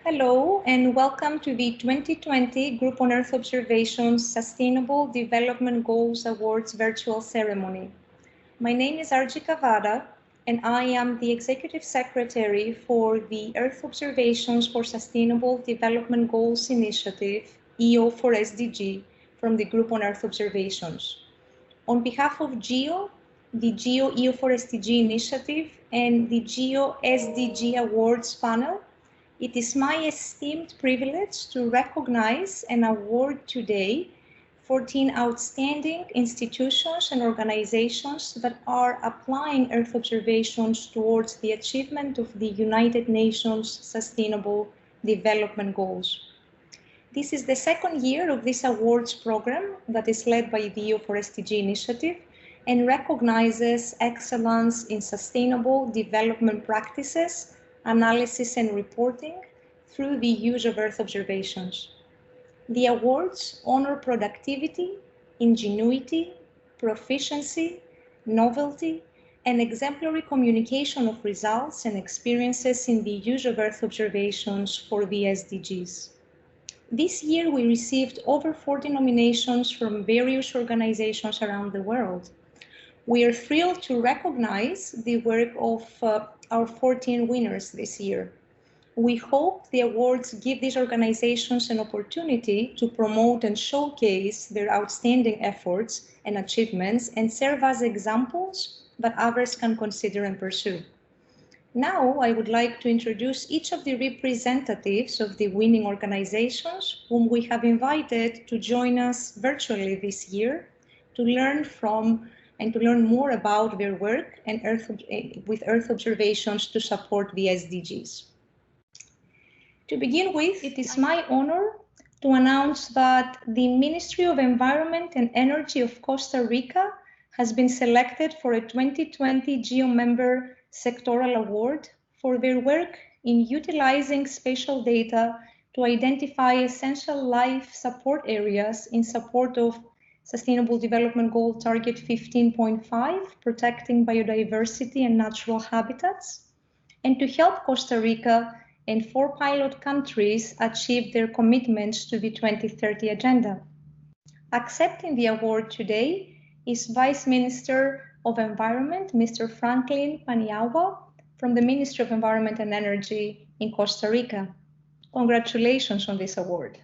Hello and welcome to the 2020 Group on Earth Observations Sustainable Development Goals Awards virtual ceremony. My name is Arji Cavada and I am the Executive Secretary for the Earth Observations for Sustainable Development Goals Initiative, EO4SDG, from the Group on Earth Observations. On behalf of GEO, the GEO EO4SDG initiative and the GEO SDG Awards panel, it is my esteemed privilege to recognize and award today 14 outstanding institutions and organizations that are applying Earth observations towards the achievement of the United Nations Sustainable Development Goals. This is the second year of this awards program that is led by the EO4SDG initiative and recognizes excellence in sustainable development practices, analysis and reporting through the use of Earth observations. The awards honor productivity, ingenuity, proficiency, novelty, and exemplary communication of results and experiences in the use of Earth observations for the SDGs. This year, we received over 40 nominations from various organizations around the world. We are thrilled to recognize the work of our 14 winners this year. We hope the awards give these organizations an opportunity to promote and showcase their outstanding efforts and achievements and serve as examples that others can consider and pursue. Now, I would like to introduce each of the representatives of the winning organizations whom we have invited to join us virtually this year to learn from and to learn more about their work and with Earth observations to support the SDGs. To begin with, it is my honor to announce that the Ministry of Environment and Energy of Costa Rica has been selected for a 2020 GEO Member Sectoral Award for their work in utilizing spatial data to identify essential life support areas in support of Sustainable Development Goal Target 15.5, protecting biodiversity and natural habitats, and to help Costa Rica and 4 pilot countries achieve their commitments to the 2030 Agenda. Accepting the award today is Vice Minister of Environment, Mr. Franklin Paniagua, from the Ministry of Environment and Energy in Costa Rica. Congratulations on this award.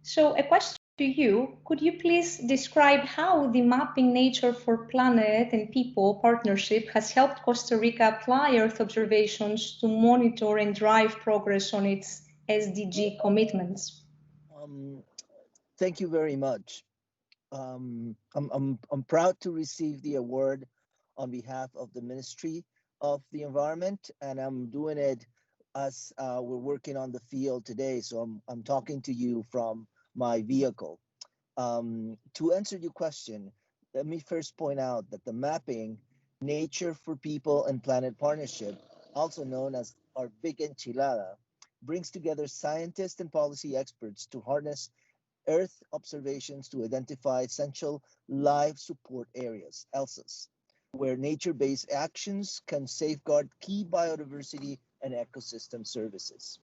So a question to you, could you please describe how the Mapping Nature for Planet and People partnership has helped Costa Rica apply Earth observations to monitor and drive progress on its SDG commitments? Thank you very much. I'm proud to receive the award on behalf of the Ministry of the Environment, and I'm doing it as we're working on the field today. So I'm talking to you from my vehicle. To answer your question, let me first point out that the Mapping Nature for People and Planet Partnership, also known as our Big Enchilada, brings together scientists and policy experts to harness Earth observations to identify essential life support areas, ELSAs, where nature-based actions can safeguard key biodiversity and ecosystem services.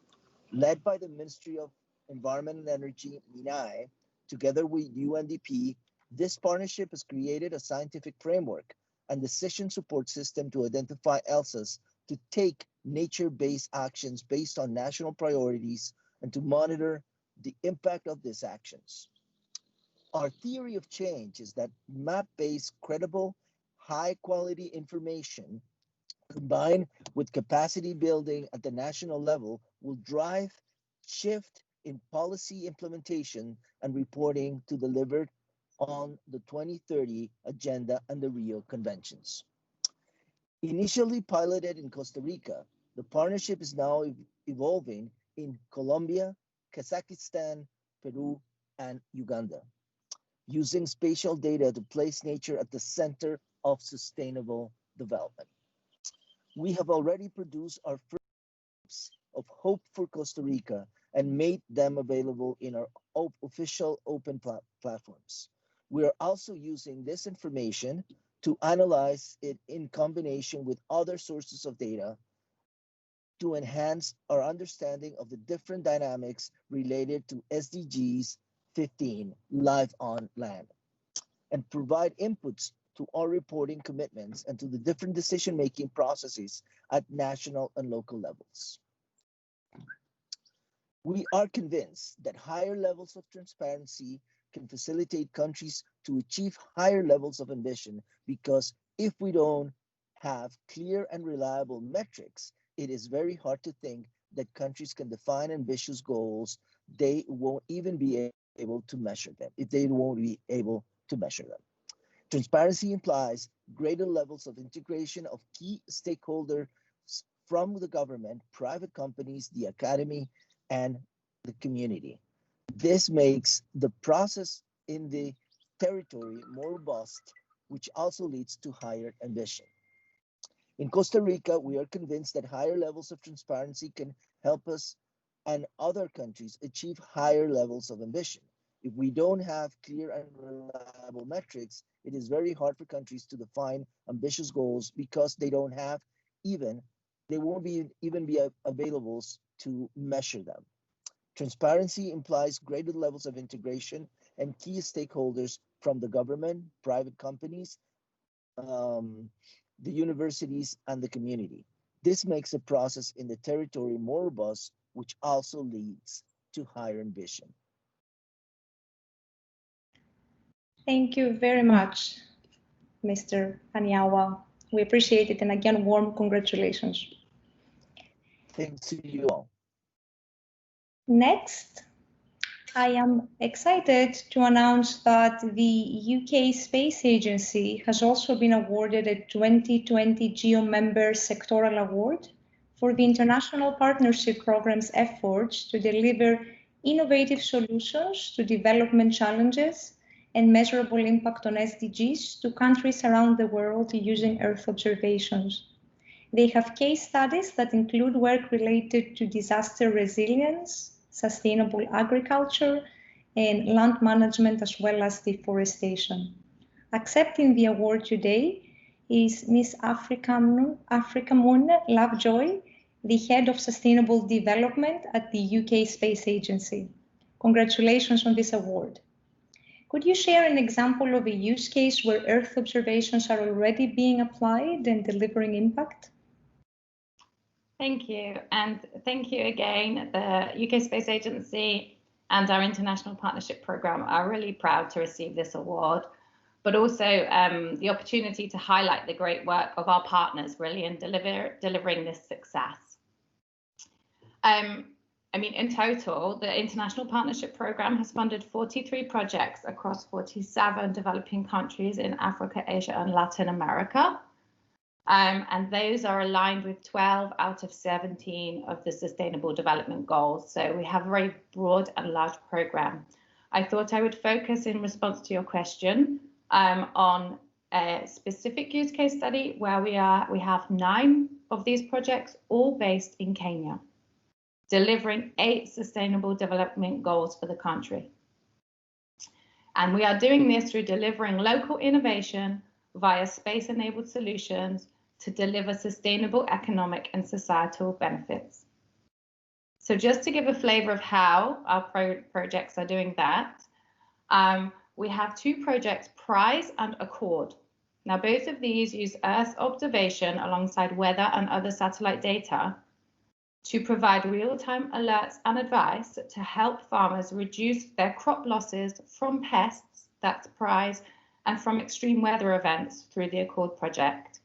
Led by the Ministry of Environment and Energy, MINAE, together with UNDP, this partnership has created a scientific framework and decision support system to identify ELSAs to take nature-based actions based on national priorities and to monitor the impact of these actions. Our theory of change is that map-based, credible, high-quality information combined with capacity building at the national level will drive shift in policy implementation and reporting to deliver on the 2030 Agenda and the Rio Conventions. Initially piloted in Costa Rica, the partnership is now evolving in Colombia, Kazakhstan, Peru, and Uganda, using spatial data to place nature at the center of sustainable development. We have already produced our first of Hope for Costa Rica and made them available in our official open platforms. We are also using this information to analyze it in combination with other sources of data to enhance our understanding of the different dynamics related to SDGs 15, Life on Land, and provide inputs to our reporting commitments and to the different decision-making processes at national and local levels. We are convinced that higher levels of transparency can facilitate countries to achieve higher levels of ambition, because if we don't have clear and reliable metrics, it is very hard to think that countries can define ambitious goals. They won't even be able to measure them, if they won't be able to measure them. Transparency implies greater levels of integration of key stakeholders from the government, private companies, the academy, and the community. This makes the process in the territory more robust, which also leads to higher ambition. In Costa Rica, we are convinced that higher levels of transparency can help us and other countries achieve higher levels of ambition. If we don't have clear and reliable metrics, it is very hard for countries to define ambitious goals, because they don't have they won't even be available to measure them. Transparency implies greater levels of integration and key stakeholders from the government, private companies, the universities, and the community. This makes the process in the territory more robust, which also leads to higher ambition. Thank you very much, Mr. Paniagua. We appreciate it, and again, warm congratulations. Thanks to you all. Next, I am excited to announce that the UK Space Agency has also been awarded a 2020 GEO Member Sectoral Award for the International Partnership Program's efforts to deliver innovative solutions to development challenges and measurable impact on SDGs to countries around the world using Earth observations. They have case studies that include work related to disaster resilience, sustainable agriculture, and land management, as well as deforestation. Accepting the award today is Ms. Africa Moon Lovejoy, the Head of Sustainable Development at the UK Space Agency. Congratulations on this award. Could you share an example of a use case where Earth observations are already being applied and delivering impact? Thank you, and thank you again. The UK Space Agency and our International Partnership Programme are really proud to receive this award, but also the opportunity to highlight the great work of our partners really in delivering this success. In total, the International Partnership Programme has funded 43 projects across 47 developing countries in Africa, Asia, and Latin America. And those are aligned with 12 out of 17 of the Sustainable Development Goals. So we have a very broad and large program. I thought I would focus, in response to your question, on a specific use case study where we have 9 of these projects, all based in Kenya, delivering 8 Sustainable Development Goals for the country. And we are doing this through delivering local innovation via space-enabled solutions to deliver sustainable economic and societal benefits. So just to give a flavor of how our projects are doing that, we have 2 projects, Prize and Accord. Now, both of these use Earth observation alongside weather and other satellite data to provide real-time alerts and advice to help farmers reduce their crop losses from pests, that's Prize, and from extreme weather events through the Accord project.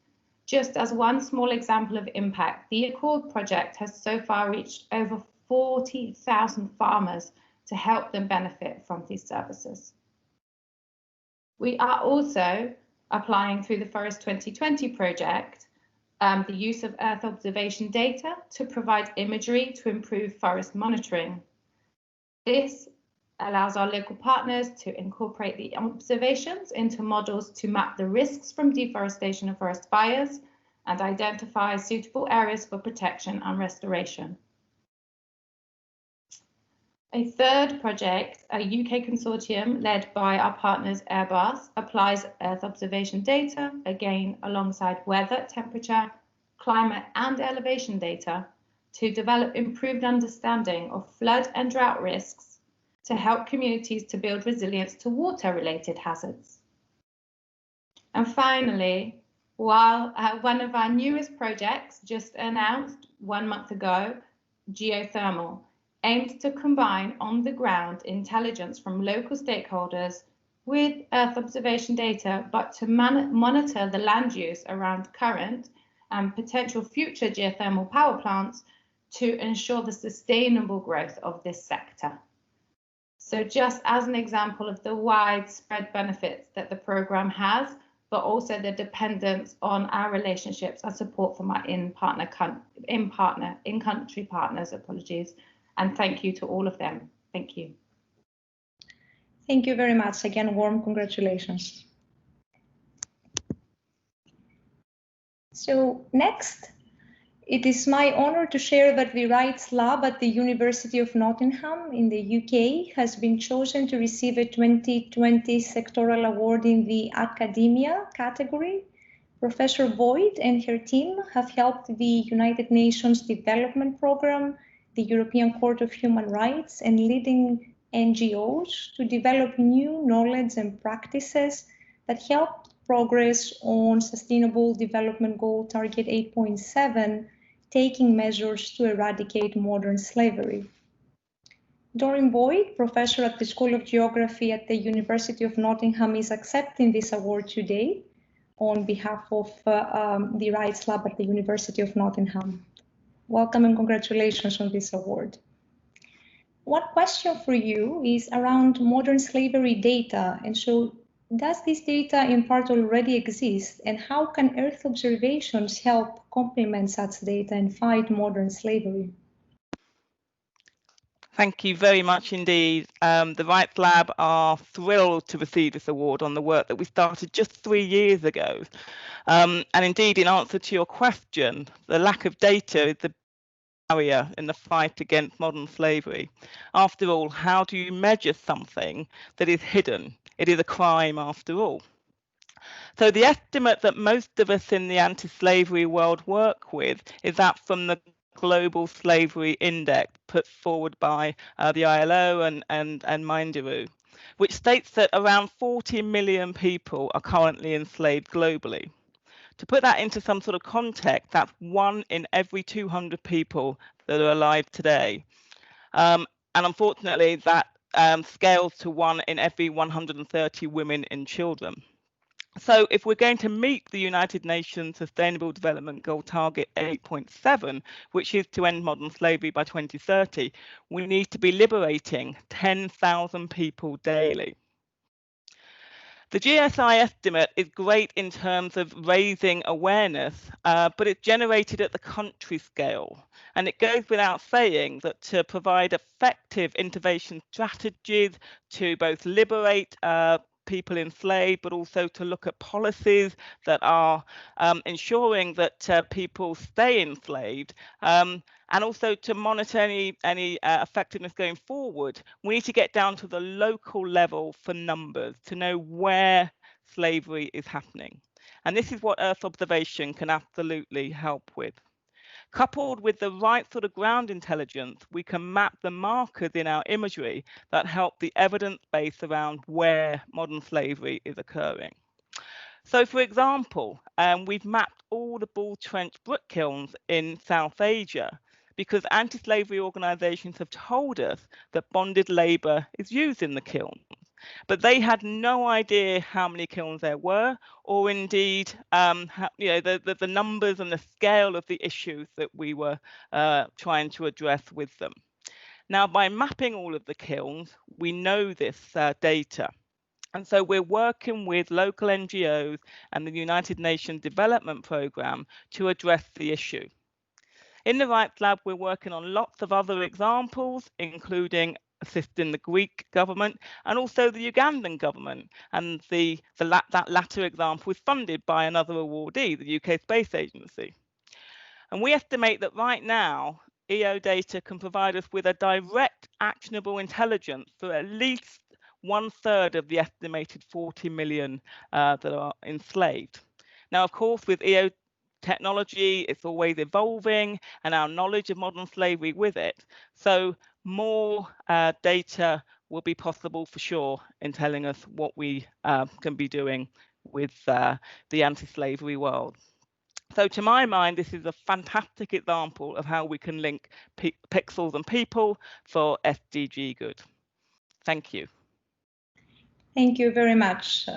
Just as one small example of impact, the Accord project has so far reached over 40,000 farmers to help them benefit from these services. We are also applying through the Forest 2020 project the use of Earth observation data to provide imagery to improve forest monitoring. This allows our local partners to incorporate the observations into models to map the risks from deforestation and forest fires and identify suitable areas for protection and restoration. A third project, a UK consortium led by our partners Airbus, applies Earth observation data, again alongside weather, temperature, climate and elevation data, to develop improved understanding of flood and drought risks to help communities to build resilience to water-related hazards. And finally, while one of our newest projects, just announced 1 month ago, geothermal, aimed to combine on-the-ground intelligence from local stakeholders with Earth observation data, but to monitor the land use around current and potential future geothermal power plants to ensure the sustainable growth of this sector. So just as an example of the widespread benefits that the programme has, but also the dependence on our relationships and support from our in-country partners, apologies, and thank you to all of them. Thank you. Thank you very much. Again, warm congratulations. So next, it is my honor to share that the Rights Lab at the University of Nottingham in the UK has been chosen to receive a 2020 sectoral award in the academia category. Professor Boyd and her team have helped the United Nations Development Programme, the European Court of Human Rights, and leading NGOs to develop new knowledge and practices that help progress on Sustainable Development Goal Target 8.7, taking measures to eradicate modern slavery. Doreen Boyd, professor at the School of Geography at the University of Nottingham, is accepting this award today on behalf of the Rights Lab at the University of Nottingham. Welcome and congratulations on this award. One question for you is around modern slavery data. And so, does this data in part already exist, and how can Earth observations help complement such data and fight modern slavery? Thank you very much indeed. The Rights Lab are thrilled to receive this award on the work that we started just 3 years ago. And indeed, in answer to your question, the lack of data is the barrier in the fight against modern slavery. After all, how do you measure something that is hidden? It is a crime after all. So the estimate that most of us in the anti-slavery world work with is that from the Global Slavery Index put forward by the ILO and Minderoo, which states that around 40 million people are currently enslaved globally. To put that into some sort of context, that's 1 in every 200 people that are alive today. And unfortunately, that scales to 1 in every 130 women and children. So if we're going to meet the United Nations Sustainable Development Goal Target 8.7, which is to end modern slavery by 2030, we need to be liberating 10,000 people daily. The GSI estimate is great in terms of raising awareness, but it's generated at the country scale. And it goes without saying that to provide effective intervention strategies to both liberate people enslaved, but also to look at policies that are ensuring that people stay enslaved, and also to monitor any effectiveness going forward, we need to get down to the local level for numbers to know where slavery is happening. And this is what Earth observation can absolutely help with. Coupled with the right sort of ground intelligence, we can map the markers in our imagery that help the evidence base around where modern slavery is occurring. So, for example, we've mapped all the bull trench brick kilns in South Asia because anti-slavery organisations have told us that bonded labour is used in the kilns. But they had no idea how many kilns there were, or indeed, the numbers and the scale of the issues that we were trying to address with them. Now, by mapping all of the kilns, we know this data. And so we're working with local NGOs and the United Nations Development Programme to address the issue. In the Rights Lab, we're working on lots of other examples, including assisting the Greek government and also the Ugandan government. And that latter example was funded by another awardee, the UK Space Agency. And we estimate that right now, EO data can provide us with a direct actionable intelligence for at least 1/3 of the estimated 40 million that are enslaved. Now, of course, with EO technology, it's always evolving, and our knowledge of modern slavery with it. So more data will be possible for sure in telling us what we can be doing with the anti-slavery world. So to my mind, this is a fantastic example of how we can link pixels and people for SDG good. Thank you. Thank you very much.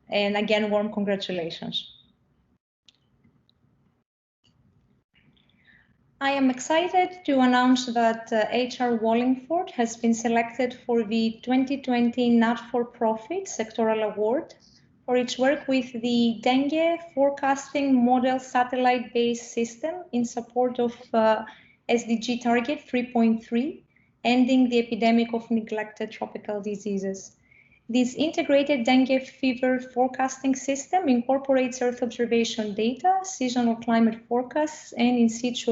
And again, warm congratulations. I am excited to announce that HR Wallingford has been selected for the 2020 Not-for-Profit Sectoral Award for its work with the Dengue Forecasting Model Satellite-Based System in support of SDG Target 3.3, ending the epidemic of neglected tropical diseases. This integrated dengue fever forecasting system incorporates Earth observation data, seasonal climate forecasts, and in situ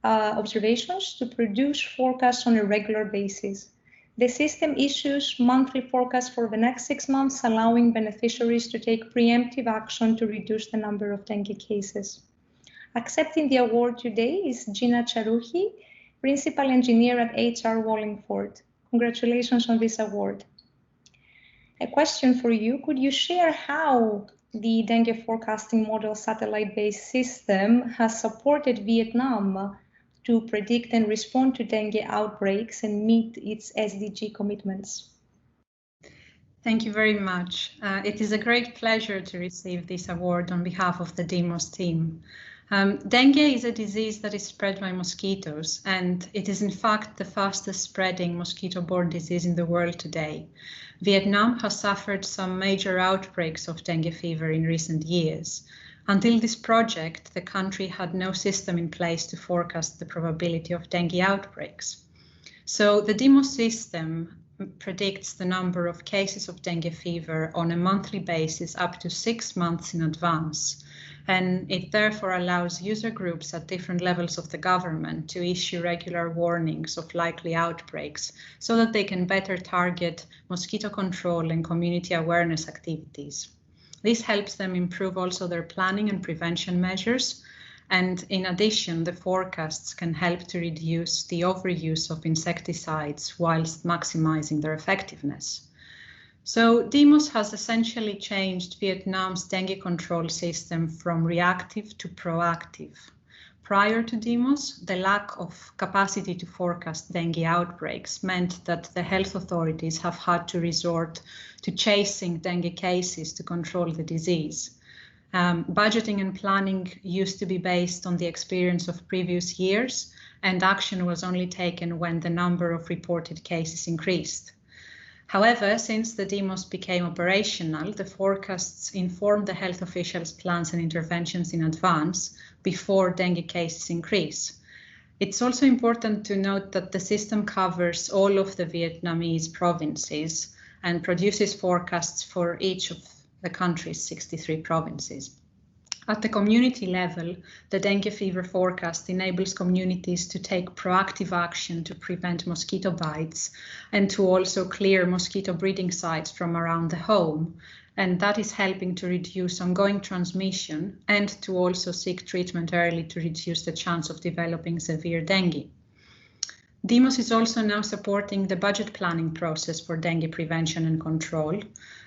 observations to produce forecasts on a regular basis. The system issues monthly forecasts for the next 6 months, allowing beneficiaries to take preemptive action to reduce the number of dengue cases. Accepting the award today is Gina Charouhi, Principal Engineer at HR Wallingford. Congratulations on this award. A question for you, could you share how the dengue forecasting model satellite-based system has supported Vietnam to predict and respond to dengue outbreaks and meet its SDG commitments? Thank you very much. It is a great pleasure to receive this award on behalf of the DEMOS team. Dengue is a disease that is spread by mosquitoes, and it is in fact the fastest spreading mosquito-borne disease in the world today. Vietnam has suffered some major outbreaks of dengue fever in recent years. Until this project, the country had no system in place to forecast the probability of dengue outbreaks. So the DEMOS system predicts the number of cases of dengue fever on a monthly basis up to 6 months in advance. And it therefore allows user groups at different levels of the government to issue regular warnings of likely outbreaks so that they can better target mosquito control and community awareness activities. This helps them improve also their planning and prevention measures. And in addition, the forecasts can help to reduce the overuse of insecticides whilst maximizing their effectiveness. So DEMOS has essentially changed Vietnam's dengue control system from reactive to proactive. Prior to DEMOS, the lack of capacity to forecast dengue outbreaks meant that the health authorities have had to resort to chasing dengue cases to control the disease. Budgeting and planning used to be based on the experience of previous years, and action was only taken when the number of reported cases increased. However, since the DEMOS became operational, the forecasts inform the health officials' plans and interventions in advance before dengue cases increase. It's also important to note that the system covers all of the Vietnamese provinces and produces forecasts for each of the country's 63 provinces. At the community level, the dengue fever forecast enables communities to take proactive action to prevent mosquito bites and to also clear mosquito breeding sites from around the home. And that is helping to reduce ongoing transmission and to also seek treatment early to reduce the chance of developing severe dengue. DEMOS is also now supporting the budget planning process for dengue prevention and control.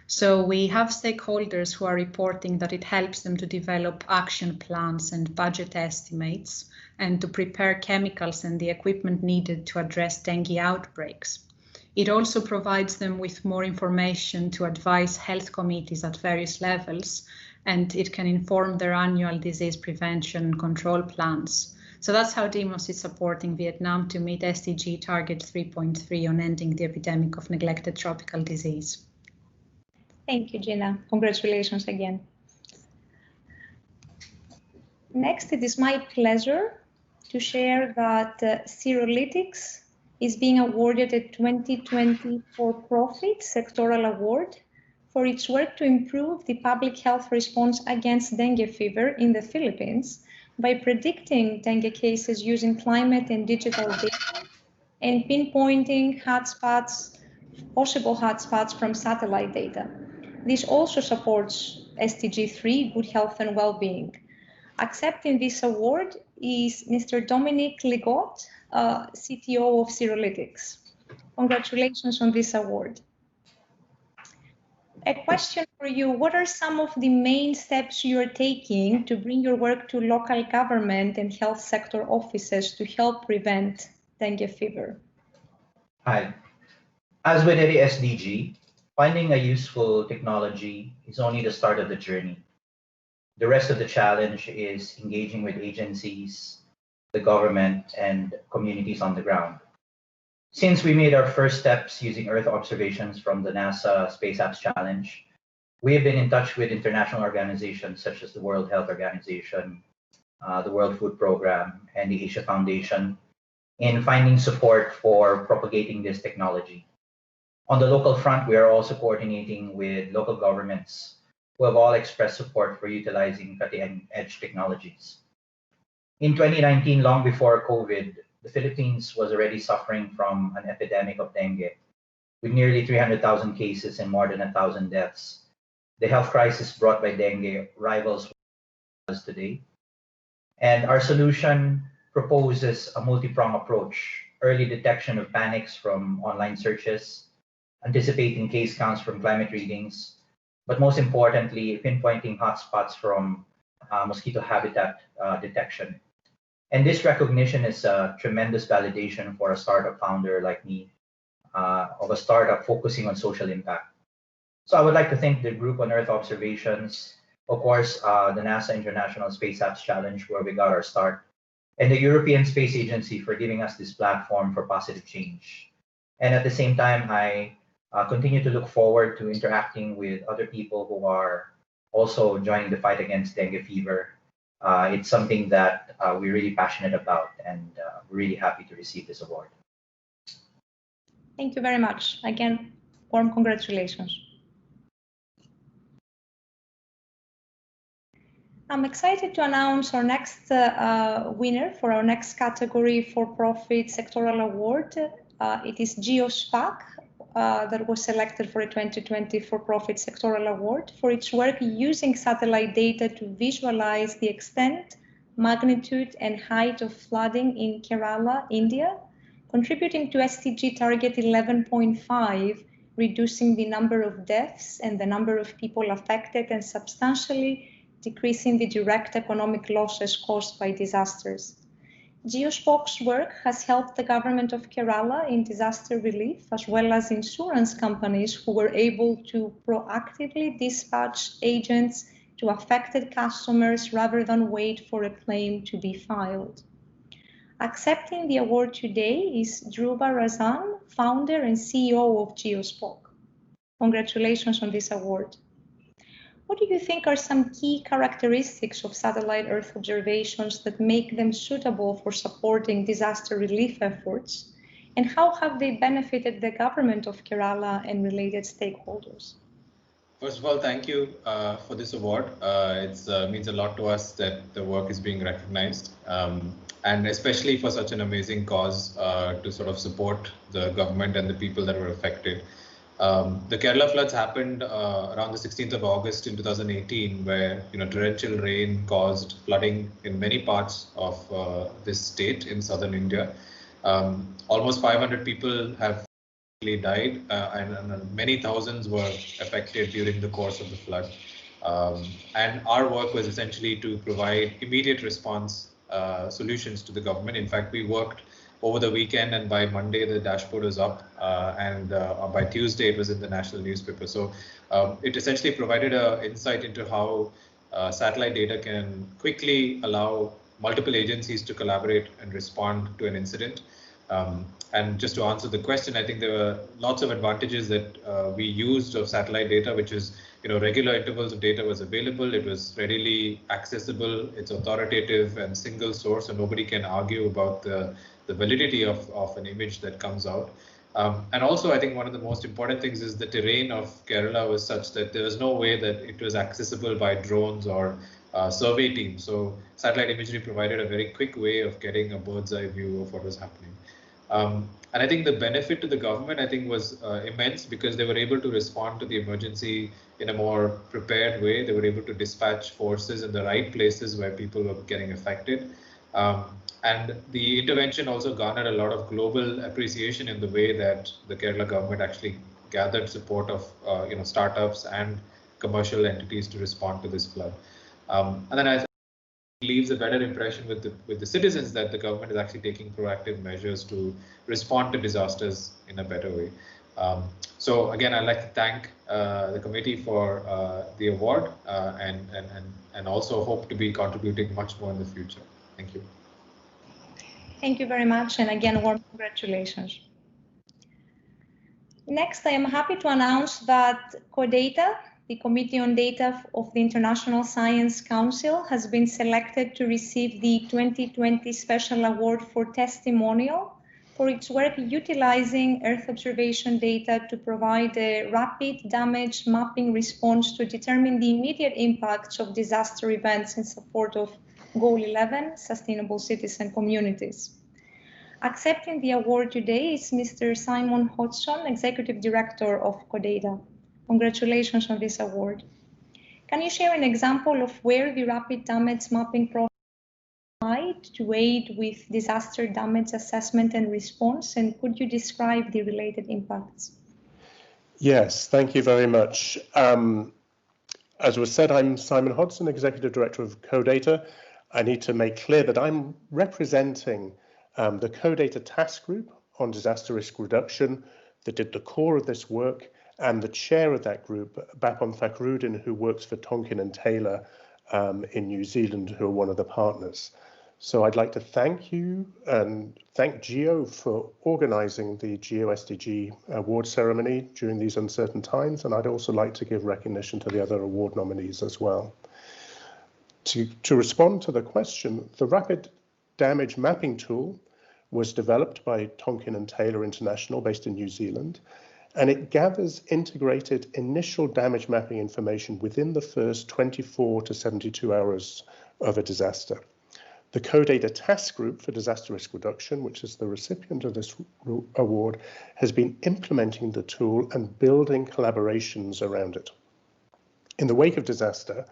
So we have stakeholders who are reporting that it helps them to develop action plans and budget estimates and to prepare chemicals and the equipment needed to address dengue outbreaks. It also provides them with more information to advise health committees at various levels, and it can inform their annual disease prevention and control plans. So that's how DEMOS is supporting Vietnam to meet SDG Target 3.3 on ending the epidemic of neglected tropical disease. Thank you, Gina. Congratulations again. Next, it is my pleasure to share that Serolytics is being awarded a 2020 for-profit sectoral award for its work to improve the public health response against dengue fever in the Philippines by predicting dengue cases using climate and digital data and pinpointing hotspots, possible hotspots from satellite data. This also supports SDG 3, good health and well-being. Accepting this award is Mr. Dominique Ligot, CTO of Serolytics. Congratulations on this award. A question for you, what are some of the main steps you are taking to bring your work to local government and health sector offices to help prevent dengue fever? Hi. As with any SDG, finding a useful technology is only the start of the journey. The rest of the challenge is engaging with agencies, the government, and communities on the ground. Since we made our first steps using Earth observations from the NASA Space Apps Challenge, we have been in touch with international organizations such as the World Health Organization, the World Food Program, and the Asia Foundation in finding support for propagating this technology. On the local front, we are also coordinating with local governments who have all expressed support for utilizing cutting-edge technologies. In 2019, long before COVID, the Philippines was already suffering from an epidemic of dengue, with nearly 300,000 cases and more than 1,000 deaths. The health crisis brought by dengue rivals us today. And our solution proposes a multi-pronged approach: early detection of panics from online searches, anticipating case counts from climate readings, but most importantly, pinpointing hotspots from mosquito habitat detection. And this recognition is a tremendous validation for a startup founder like me, of a startup focusing on social impact. So I would like to thank the group on Earth observations, of course, the NASA International Space Apps Challenge, where we got our start, and the European Space Agency for giving us this platform for positive change. And at the same time, I continue to look forward to interacting with other people who are also joining the fight against dengue fever. It's something that we're really passionate about, and we're really happy to receive this award. Thank you very much. Again, warm congratulations. I'm excited to announce our next winner for our next category for-profit sectoral award. It is GeoSPAC that was selected for a 2020 for-profit sectoral award for its work using satellite data to visualize the extent, magnitude, and height of flooding in Kerala, India, contributing to SDG target 11.5, reducing the number of deaths and the number of people affected and substantially decreasing the direct economic losses caused by disasters. GeoSPAC's work has helped the government of Kerala in disaster relief, as well as insurance companies who were able to proactively dispatch agents to affected customers rather than wait for a claim to be filed. Accepting the award today is Dhruva Razan, founder and CEO of GeoSPAC. Congratulations on this award. What do you think are some key characteristics of satellite Earth observations that make them suitable for supporting disaster relief efforts? And how have they benefited the government of Kerala and related stakeholders? First of all, thank you for this award. It means a lot to us that the work is being recognized, and especially for such an amazing cause to sort of support the government and the people that were affected. The Kerala floods happened around the 16th of August in 2018, where torrential rain caused flooding in many parts of this state in southern India. Almost 500 people have died, and many thousands were affected during the course of the flood. And our work was essentially to provide immediate response solutions to the government. In fact, we worked over the weekend, and by Monday the dashboard was up, and by Tuesday it was in the national newspaper. So it essentially provided an insight into how satellite data can quickly allow multiple agencies to collaborate and respond to an incident. And just to answer the question, I think there were lots of advantages that we used of satellite data, which is, regular intervals of data was available. It was readily accessible. It's authoritative and single source, so nobody can argue about the validity of an image that comes out. And also, I think one of the most important things is the terrain of Kerala was such that there was no way that it was accessible by drones or survey teams. So satellite imagery provided a very quick way of getting a bird's eye view of what was happening. And I think the benefit to the government, I think, was immense, because they were able to respond to the emergency in a more prepared way. They were able to dispatch forces in the right places where people were getting affected. And the intervention also garnered a lot of global appreciation in the way that the Kerala government actually gathered support of startups and commercial entities to respond to this flood. And then I leaves a better impression with the citizens that the government is actually taking proactive measures to respond to disasters in a better way. So again, I'd like to thank the committee for the award and also hope to be contributing much more in the future. Thank you. Thank you very much, and again, warm congratulations. Next, I am happy to announce that CODATA, the Committee on Data of the International Science Council, has been selected to receive the 2020 Special Award for Testimonial for its work utilizing Earth observation data to provide a rapid damage mapping response to determine the immediate impacts of disaster events in support of Goal 11, Sustainable Cities and Communities. Accepting the award today is Mr. Simon Hodgson, Executive Director of CODATA. Congratulations on this award. Can you share an example of where the rapid damage mapping process applied to aid with disaster damage assessment and response, and could you describe the related impacts? Yes, thank you very much. As was said, I'm Simon Hodgson, Executive Director of CODATA. I need to make clear that I'm representing the CODATA Task Group on Disaster Risk Reduction that did the core of this work, and the chair of that group, Bapon Fakhruddin, who works for Tonkin and Taylor in New Zealand, who are one of the partners. So I'd like to thank you and thank GEO for organising the GEO SDG award ceremony during these uncertain times, and I'd also like to give recognition to the other award nominees as well. To respond to the question, the Rapid Damage Mapping Tool was developed by Tonkin and Taylor International, based in New Zealand, and it gathers integrated initial damage mapping information within the first 24 to 72 hours of a disaster. The CODATA Task Group for Disaster Risk Reduction, which is the recipient of this award, has been implementing the tool and building collaborations around it. In the wake of disaster,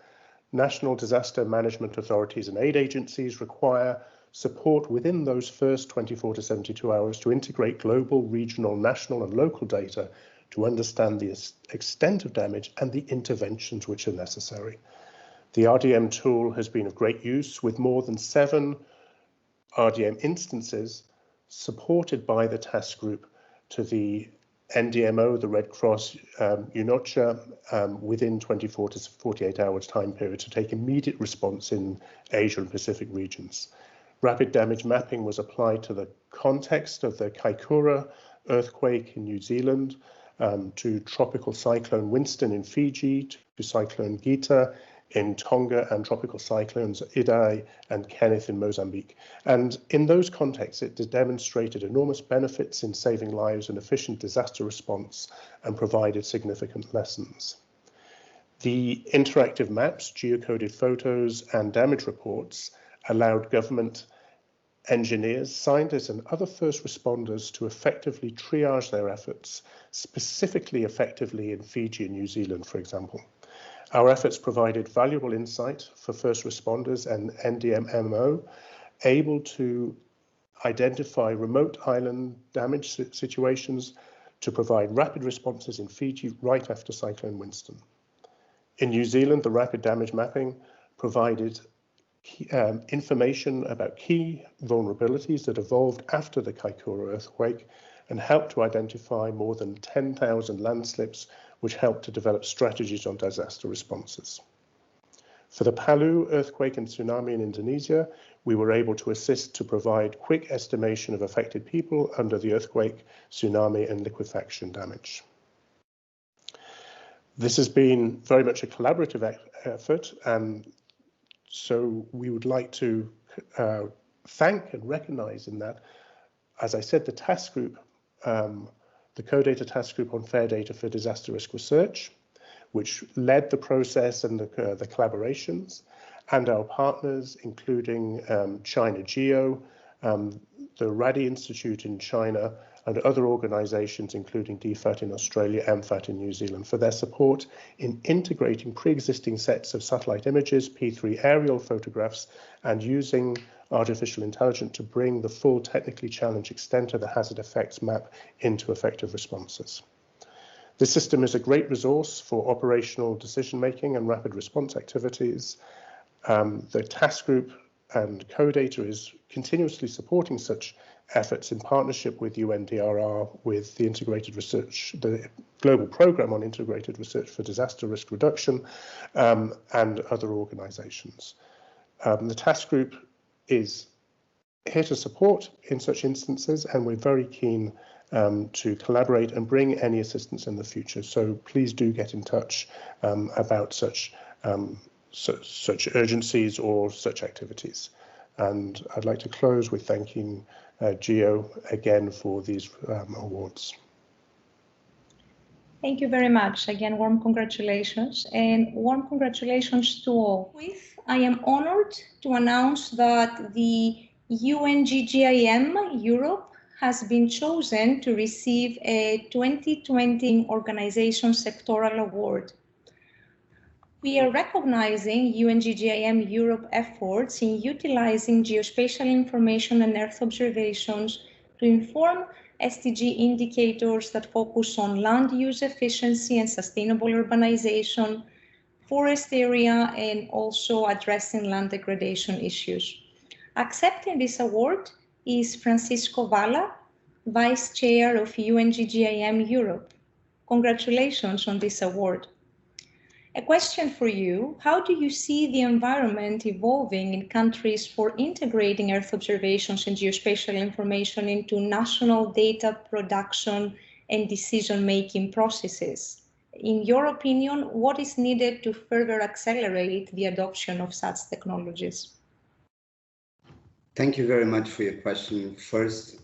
national disaster management authorities and aid agencies require support within those first 24 to 72 hours to integrate global, regional, national and local data to understand the extent of damage and the interventions which are necessary. The RDM tool has been of great use, with more than 7 RDM instances supported by the task group to the NDMO, the Red Cross, UNOCHA, within 24 to 48 hours time period to take immediate response in Asia and Pacific regions. Rapid damage mapping was applied to the context of the Kaikoura earthquake in New Zealand, to Tropical Cyclone Winston in Fiji, to Cyclone Gita in Tonga, and Tropical Cyclones Idai and Kenneth in Mozambique. And in those contexts, it demonstrated enormous benefits in saving lives and efficient disaster response, and provided significant lessons. The interactive maps, geocoded photos and damage reports allowed government engineers, scientists and other first responders to effectively triage their efforts, specifically effectively in Fiji and New Zealand, for example. Our efforts provided valuable insight for first responders and NDMO, able to identify remote island damage situations to provide rapid responses in Fiji right after Cyclone Winston. In New Zealand, the rapid damage mapping provided information about key vulnerabilities that evolved after the Kaikoura earthquake and helped to identify more than 10,000 landslips, which helped to develop strategies on disaster responses. For the Palu earthquake and tsunami in Indonesia, we were able to assist to provide quick estimation of affected people under the earthquake, tsunami and liquefaction damage. This has been very much a collaborative effort, and so we would like to thank and recognise in that, as I said, the task group, the CODATA Task Group on Fair Data for Disaster Risk Research, which led the process and the collaborations, and our partners, including China Geo, the Radi Institute in China, and other organisations including DFAT in Australia, MFAT in New Zealand, for their support in integrating pre-existing sets of satellite images, P3 aerial photographs, and using artificial intelligence to bring the full technically challenged extent of the hazard effects map into effective responses. This system is a great resource for operational decision-making and rapid response activities. The task group and CODATA is continuously supporting such efforts in partnership with UNDRR, with the integrated research, the Global Programme on Integrated Research for Disaster Risk Reduction, and other organisations. The task group is here to support in such instances, and we're very keen to collaborate and bring any assistance in the future. So please do get in touch about such urgencies or such activities. And I'd like to close with thanking Geo again for these awards. Thank you very much. Again, warm congratulations, and warm congratulations to all. I am honored to announce that the UN-GGIM Europe has been chosen to receive a 2020 Organization Sectoral Award. We are recognizing UN-GGIM Europe efforts in utilizing geospatial information and Earth observations to inform SDG indicators that focus on land use efficiency and sustainable urbanization, forest area, and also addressing land degradation issues. Accepting this award is Francisco Valla, Vice Chair of UN-GGIM Europe. Congratulations on this award. A question for you: how do you see the environment evolving in countries for integrating Earth observations and geospatial information into national data production and decision-making processes? In your opinion, what is needed to further accelerate the adoption of such technologies? Thank you very much for your question. First,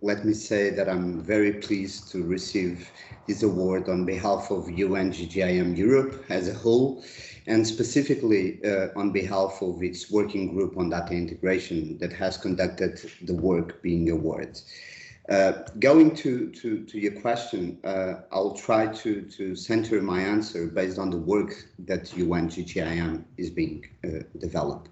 let me say that I'm very pleased to receive this award on behalf of UN-GGIM Europe as a whole, and specifically on behalf of its working group on data integration that has conducted the work being awarded. Going to your question, I'll try to center my answer based on the work that UN-GGIM is being developed.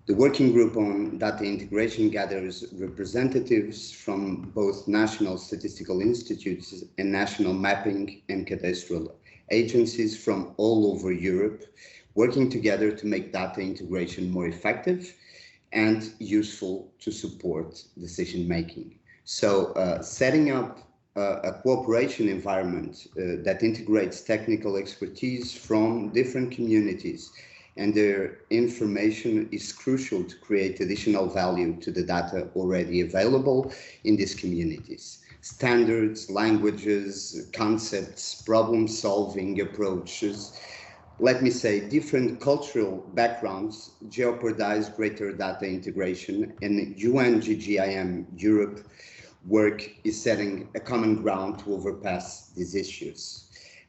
The working group on data integration gathers representatives from both national statistical institutes and national mapping and cadastral agencies from all over Europe, working together to make data integration more effective and useful to support decision making. So setting up a cooperation environment that integrates technical expertise from different communities and their information is crucial to create additional value to the data already available in these communities. Standards, languages, concepts, problem-solving approaches, let me say different cultural backgrounds jeopardize greater data integration, and UN-GGIM Europe work is setting a common ground to overpass these issues.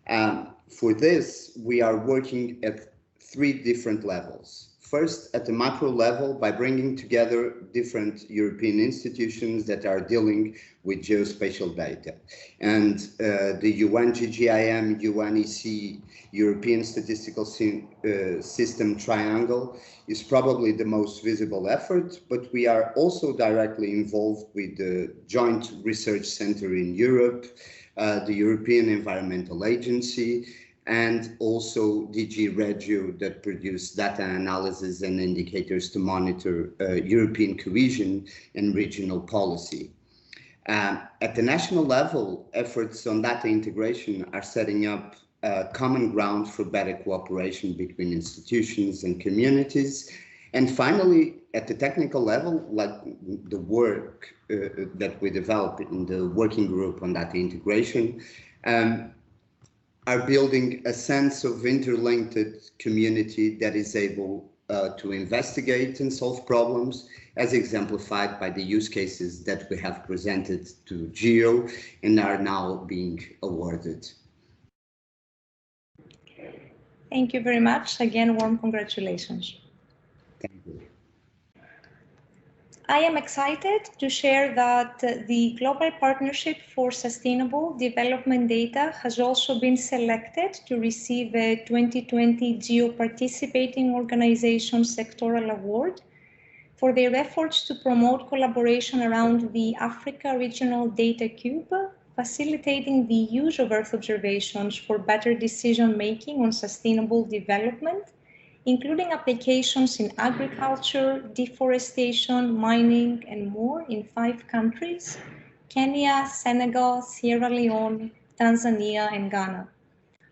For this, we are working at three different levels. First, at the macro level, by bringing together different European institutions that are dealing with geospatial data. And the UN-GGIM, UNEC, European Statistical System Triangle is probably the most visible effort, but we are also directly involved with the Joint Research Center in Europe, the European Environmental Agency, and also DG Regio that produce data analysis and indicators to monitor European cohesion and regional policy. At the national level, efforts on data integration are setting up common ground for better cooperation between institutions and communities. And finally, at the technical level, like the work that we develop in the working group on data integration, are building a sense of interlinked community that is able to investigate and solve problems, as exemplified by the use cases that we have presented to GEO and are now being awarded. Thank you very much. Again, warm congratulations. Thank you. I am excited to share that the Global Partnership for Sustainable Development Data has also been selected to receive a 2020 Geo-Participating Organization Sectoral Award for their efforts to promote collaboration around the Africa Regional Data Cube, facilitating the use of Earth observations for better decision-making on sustainable development, including applications in agriculture, deforestation, mining, and more in 5 countries: Kenya, Senegal, Sierra Leone, Tanzania, and Ghana.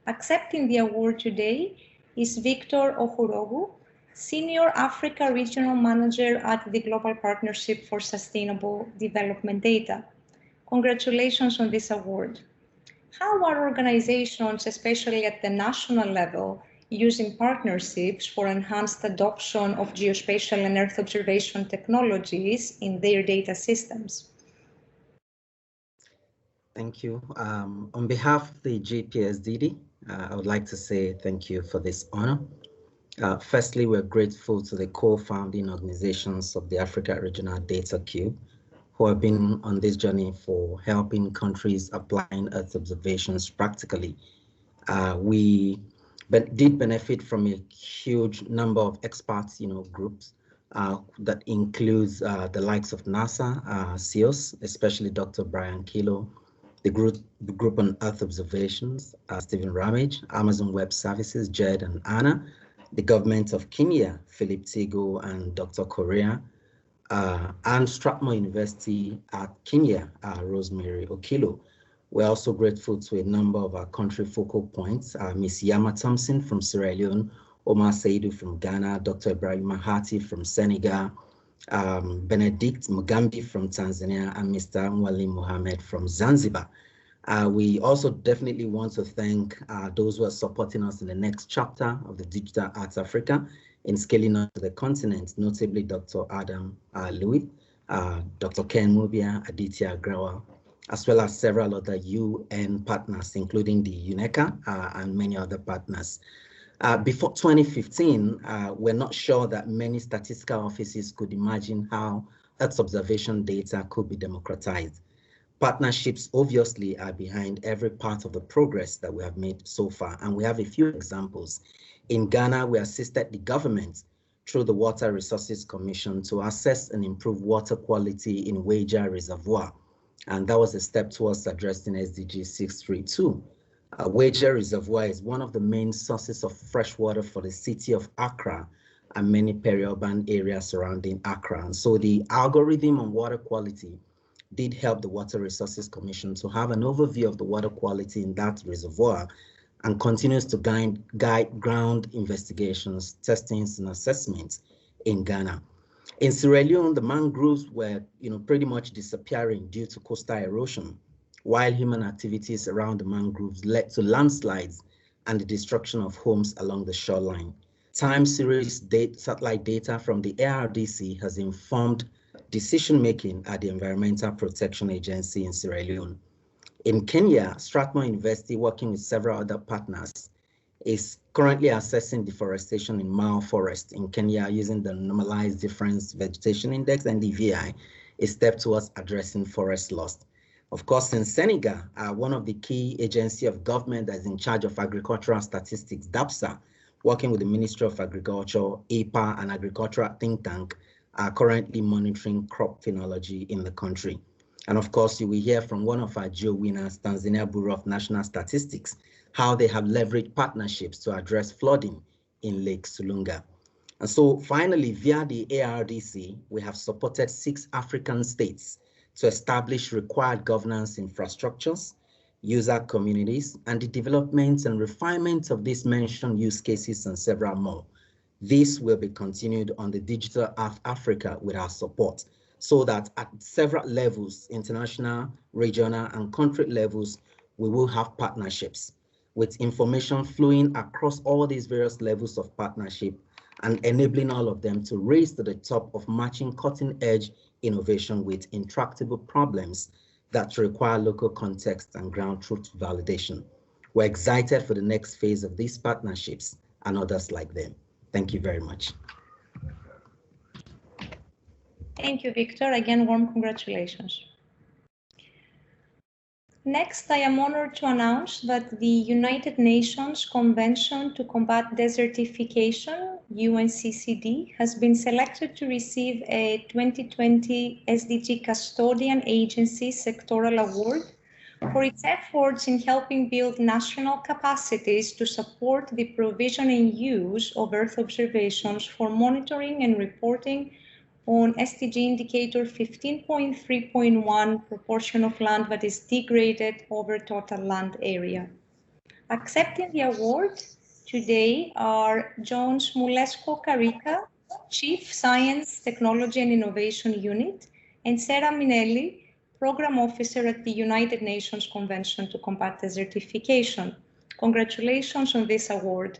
Accepting the award today is Victor Ohurogu, Senior Africa Regional Manager at the Global Partnership for Sustainable Development Data. Congratulations on this award. How are organizations, especially at the national level, using partnerships for enhanced adoption of geospatial and Earth observation technologies in their data systems? Thank you. On behalf of the GPSDD, I would like to say thank you for this honor. Firstly, we're grateful to the co-founding organizations of the Africa Regional Data Cube, who have been on this journey for helping countries applying Earth observations practically. We did benefit from a huge number of experts, groups that includes the likes of NASA, CEOs, especially Dr. Brian Kilo, the group on Earth observations, Stephen Ramage, Amazon Web Services, Jed and Anna, the government of Kenya, Philip Tigo and Dr. Korea, and Strathmore University at Kenya, Rosemary Okilo. We're also grateful to a number of our country focal points, Ms. Yama Thompson from Sierra Leone, Omar Saidu from Ghana, Dr. Ibrahim Mahati from Senegal, Benedict Mugambi from Tanzania, and Mr. Mwali Mohammed from Zanzibar. We also definitely want to thank those who are supporting us in the next chapter of the Digital Arts Africa in scaling up to the continent, notably Dr. Adam Louis, Dr. Ken Mubia, Aditya Agrawal, as well as several other UN partners, including the UNECA and many other partners. Before 2015, we're not sure that many statistical offices could imagine how Earth observation data could be democratized. Partnerships obviously are behind every part of the progress that we have made so far, and we have a few examples. In Ghana, we assisted the government through the Water Resources Commission to assess and improve water quality in Wager Reservoir, and that was a step towards addressing SDG 632. Wager Reservoir is one of the main sources of fresh water for the city of Accra and many peri-urban areas surrounding Accra. And so the algorithm on water quality did help the Water Resources Commission to have an overview of the water quality in that reservoir and continues to guide ground investigations, testings, and assessments in Ghana. In Sierra Leone, the mangroves were pretty much disappearing due to coastal erosion, while human activities around the mangroves led to landslides and the destruction of homes along the shoreline. Time series satellite data from the ARDC has informed decision-making at the Environmental Protection Agency in Sierra Leone. In Kenya, Strathmore University, working with several other partners, is currently assessing deforestation in Mao Forest in Kenya using the Normalized Difference Vegetation Index, NDVI, a step towards addressing forest loss. Of course, in Senegal, one of the key agencies of government that is in charge of agricultural statistics, DAPSA, working with the Ministry of Agriculture, APA, and Agricultural Think Tank, are currently monitoring crop phenology in the country. And of course, you will hear from one of our geo winners, Tanzania Bureau of National Statistics, how they have leveraged partnerships to address flooding in Lake Sulunga. And so finally, via the ARDC, we have supported 6 African states to establish required governance infrastructures, user communities, and the development and refinement of these mentioned use cases and several more. This will be continued on the Digital Earth Africa with our support, so that at several levels, international, regional, and country levels, we will have partnerships with information flowing across all these various levels of partnership and enabling all of them to raise to the top of matching cutting-edge innovation with intractable problems that require local context and ground truth validation. We're excited for the next phase of these partnerships and others like them. Thank you very much. Thank you, Victor. Again, warm congratulations. Next, I am honored to announce that the United Nations Convention to Combat Desertification, UN-GGIM, has been selected to receive a 2020 SDG Custodian Agency Sectoral Award for its efforts in helping build national capacities to support the provision and use of Earth observations for monitoring and reporting on SDG indicator 15.3.1, proportion of land that is degraded over total land area. Accepting the award today are John Smulesco-Carica, Chief Science, Technology and Innovation Unit, and Sarah Minelli, Program Officer at the United Nations Convention to Combat Desertification. Congratulations on this award.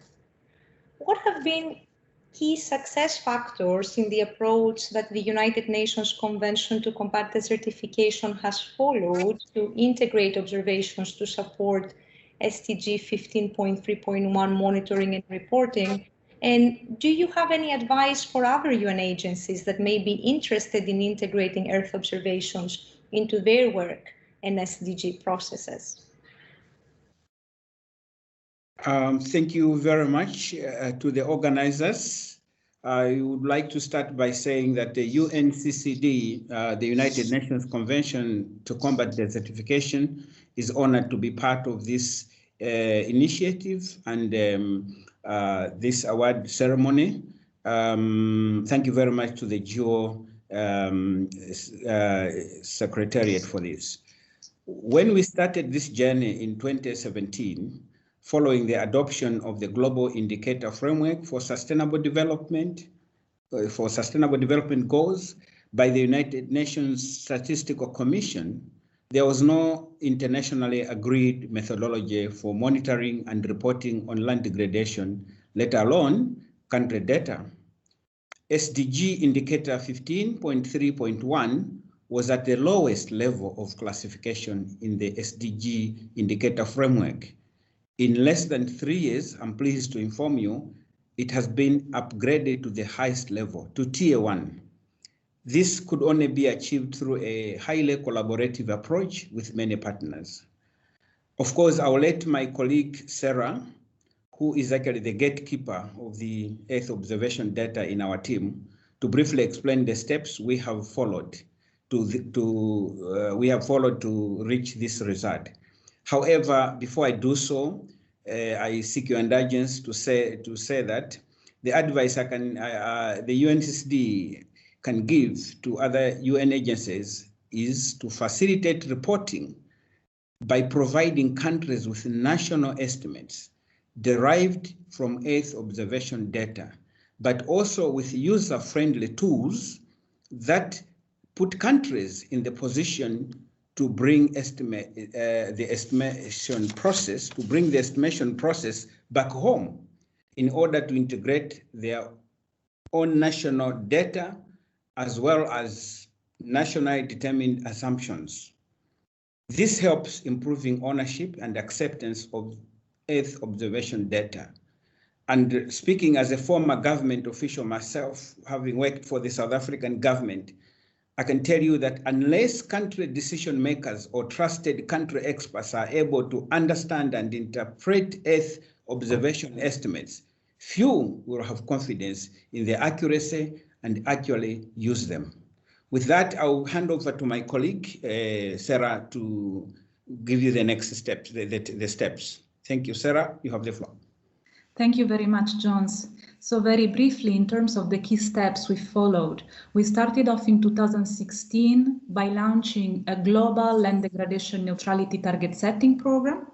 What have been key success factors in the approach that the United Nations Convention to Combat Desertification has followed to integrate observations to support SDG 15.3.1 monitoring and reporting? And do you have any advice for other UN agencies that may be interested in integrating Earth observations into their work and SDG processes? Thank you very much to the organizers. I would like to start by saying that the UN-GGIM, the United Nations Convention to Combat Desertification, is honored to be part of this initiative and this award ceremony. Thank you very much to the GEO Secretariat for this. When we started this journey in 2017, following the adoption of the Global Indicator Framework for Sustainable Development, Goals by the United Nations Statistical Commission, there was no internationally agreed methodology for monitoring and reporting on land degradation, let alone country data. SDG indicator 15.3.1 was at the lowest level of classification in the SDG indicator framework. In less than 3 years, I'm pleased to inform you, it has been upgraded to the highest level, to Tier 1. This could only be achieved through a highly collaborative approach with many partners. Of course, I'll let my colleague Sarah, who is actually the gatekeeper of the Earth observation data in our team, to briefly explain the steps we have followed to reach this result. However, before I do so, I seek your indulgence to say that the advice the UN-GGIM can give to other UN agencies is to facilitate reporting by providing countries with national estimates derived from Earth observation data, but also with user-friendly tools that put countries in the position to bring the estimation process back home in order to integrate their own national data as well as nationally determined assumptions. This helps improving ownership and acceptance of Earth observation data. And speaking as a former government official myself, having worked for the South African government, I can tell you that unless country decision makers or trusted country experts are able to understand and interpret Earth observation estimates, few will have confidence in their accuracy and actually use them. With that, I'll hand over to my colleague, Sarah, to give you the next steps, the steps. Thank you, Sarah, you have the floor. Thank you very much, Jones. So very briefly, in terms of the key steps we followed, we started off in 2016 by launching a global land degradation neutrality target setting program,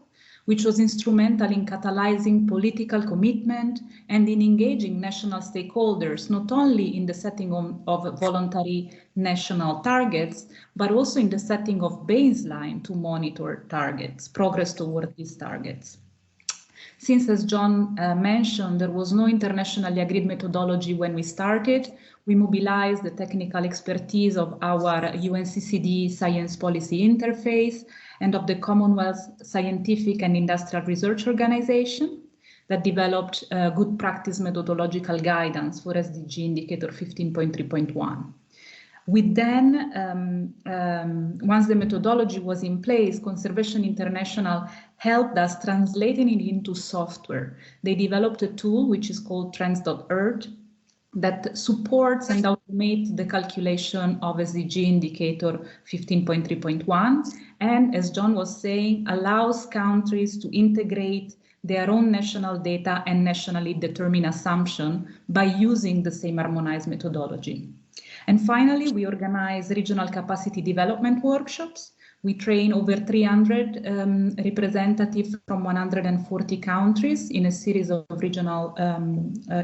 which was instrumental in catalyzing political commitment and in engaging national stakeholders, not only in the setting of voluntary national targets, but also in the setting of baseline to monitor targets, progress toward these targets. Since, as John mentioned, there was no internationally agreed methodology when we started, we mobilized the technical expertise of our UN-GGIM Science Policy Interface and of the Commonwealth Scientific and Industrial Research Organization that developed good practice methodological guidance for SDG indicator 15.3.1. We then, once the methodology was in place, Conservation International helped us translating it into software. They developed a tool which is called trends.earth that supports and automates the calculation of SDG indicator 15.3.1, and as John was saying, allows countries to integrate their own national data and nationally determined assumption by using the same harmonized methodology. And finally, we organize regional capacity development workshops. We train over 300 representatives from 140 countries in a series of regional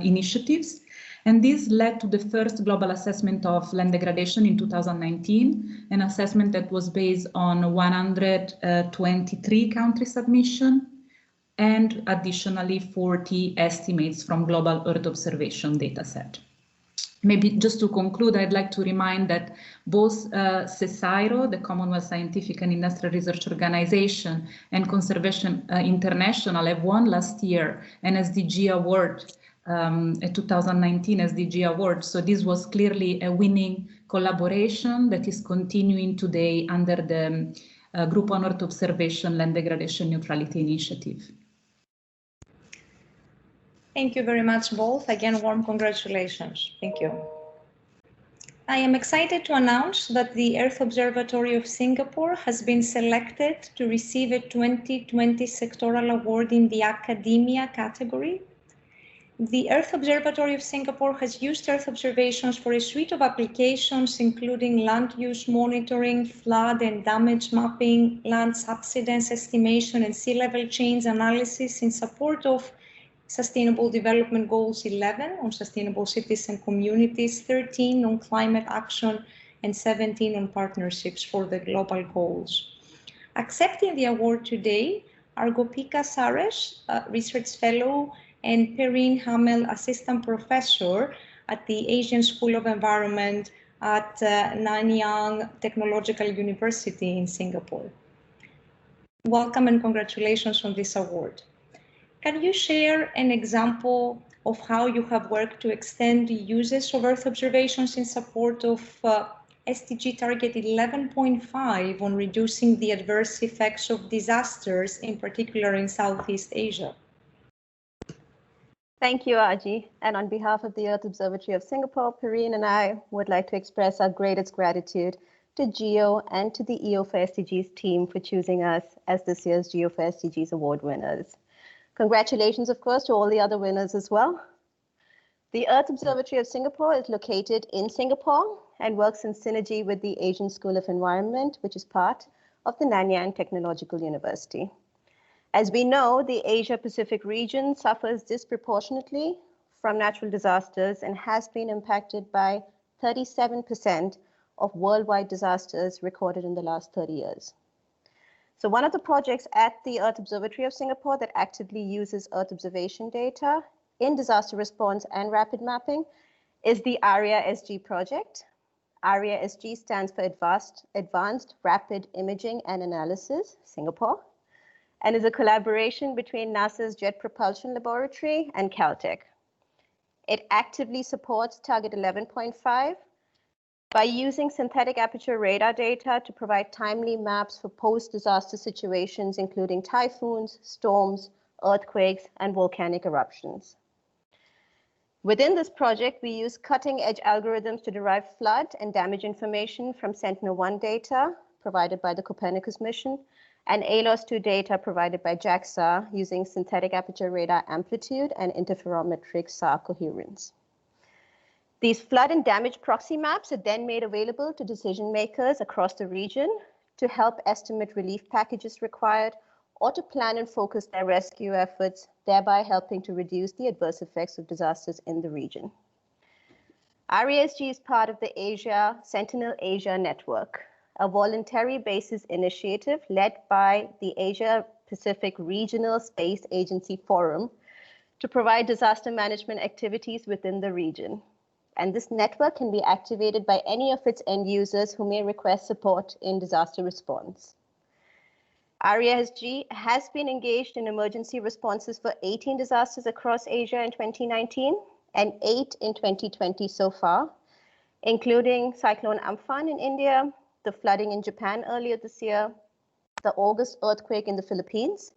initiatives. And this led to the first global assessment of land degradation in 2019, an assessment that was based on 123 country submission and additionally 40 estimates from global Earth observation dataset. Maybe just to conclude, I'd like to remind that both CSIRO, the Commonwealth Scientific and Industrial Research Organization, and Conservation International have won last year an SDG award, a 2019 SDG award. So this was clearly a winning collaboration that is continuing today under the Group on Earth Observation Land Degradation Neutrality Initiative. Thank you very much both. Again, warm congratulations. Thank you. I am excited to announce that the Earth Observatory of Singapore has been selected to receive a 2020 sectoral award in the academia category. The Earth Observatory of Singapore has used Earth observations for a suite of applications, including land use monitoring, flood and damage mapping, land subsidence estimation, and sea level change analysis in support of Sustainable Development Goals 11 on sustainable cities and communities, 13 on climate action, and 17 on partnerships for the global goals. Accepting the award today are Gopika Saresh, Research Fellow, and Perrine Hamel, Assistant Professor at the Asian School of Environment at Nanyang Technological University in Singapore. Welcome and congratulations on this award. Can you share an example of how you have worked to extend the uses of Earth observations in support of SDG target 11.5 on reducing the adverse effects of disasters, in particular in Southeast Asia? Thank you, Aji. And on behalf of the Earth Observatory of Singapore, Perrine and I would like to express our greatest gratitude to GEO and to the EO for SDGs team for choosing us as this year's GEO for SDGs award winners. Congratulations, of course, to all the other winners as well. The Earth Observatory of Singapore is located in Singapore and works in synergy with the Asian School of Environment, which is part of the Nanyang Technological University. As we know, the Asia-Pacific region suffers disproportionately from natural disasters and has been impacted by 37% of worldwide disasters recorded in the last 30 years. So one of the projects at the Earth Observatory of Singapore that actively uses Earth observation data in disaster response and rapid mapping is the ARIA-SG project. ARIA-SG stands for Advanced Rapid Imaging and Analysis, Singapore, and is a collaboration between NASA's Jet Propulsion Laboratory and Caltech. It actively supports Target 11.5 by using synthetic aperture radar data to provide timely maps for post-disaster situations, including typhoons, storms, earthquakes, and volcanic eruptions. Within this project, we use cutting-edge algorithms to derive flood and damage information from Sentinel-1 data provided by the Copernicus mission and ALOS-2 data provided by JAXA using synthetic aperture radar amplitude and interferometric SAR coherence. These flood and damage proxy maps are then made available to decision makers across the region to help estimate relief packages required or to plan and focus their rescue efforts, thereby helping to reduce the adverse effects of disasters in the region. ARIA-SG is part of the Sentinel Asia Network, a voluntary basis initiative led by the Asia Pacific Regional Space Agency Forum to provide disaster management activities within the region. And this network can be activated by any of its end users who may request support in disaster response. ARIA-SG has been engaged in emergency responses for 18 disasters across Asia in 2019 and 8 in 2020 so far. including Cyclone Amphan in India, the flooding in Japan earlier this year, the August earthquake in the Philippines,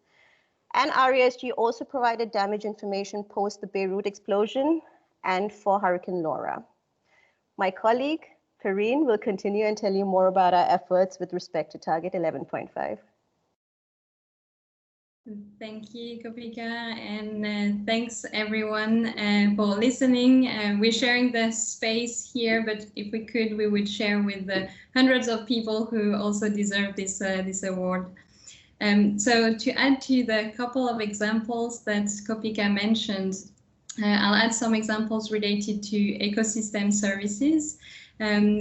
and RESG also provided damage information post the Beirut explosion and for Hurricane Laura. My colleague, Perrine, will continue and tell you more about our efforts with respect to Target 11.5. Thank you, Kopika, and thanks everyone for listening. We're sharing the space here, but if we could, we would share with the hundreds of people who also deserve this award. So to add to the couple of examples that Kopika mentioned, I'll add some examples related to ecosystem services,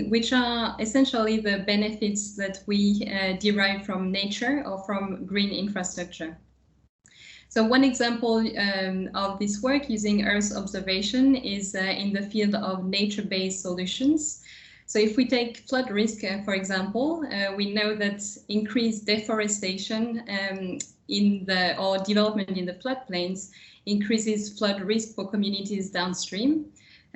which are essentially the benefits that we derive from nature or from green infrastructure. So one example of this work using Earth observation is in the field of nature-based solutions. So if we take flood risk, for example, we know that increased deforestation or development in the floodplains increases flood risk for communities downstream.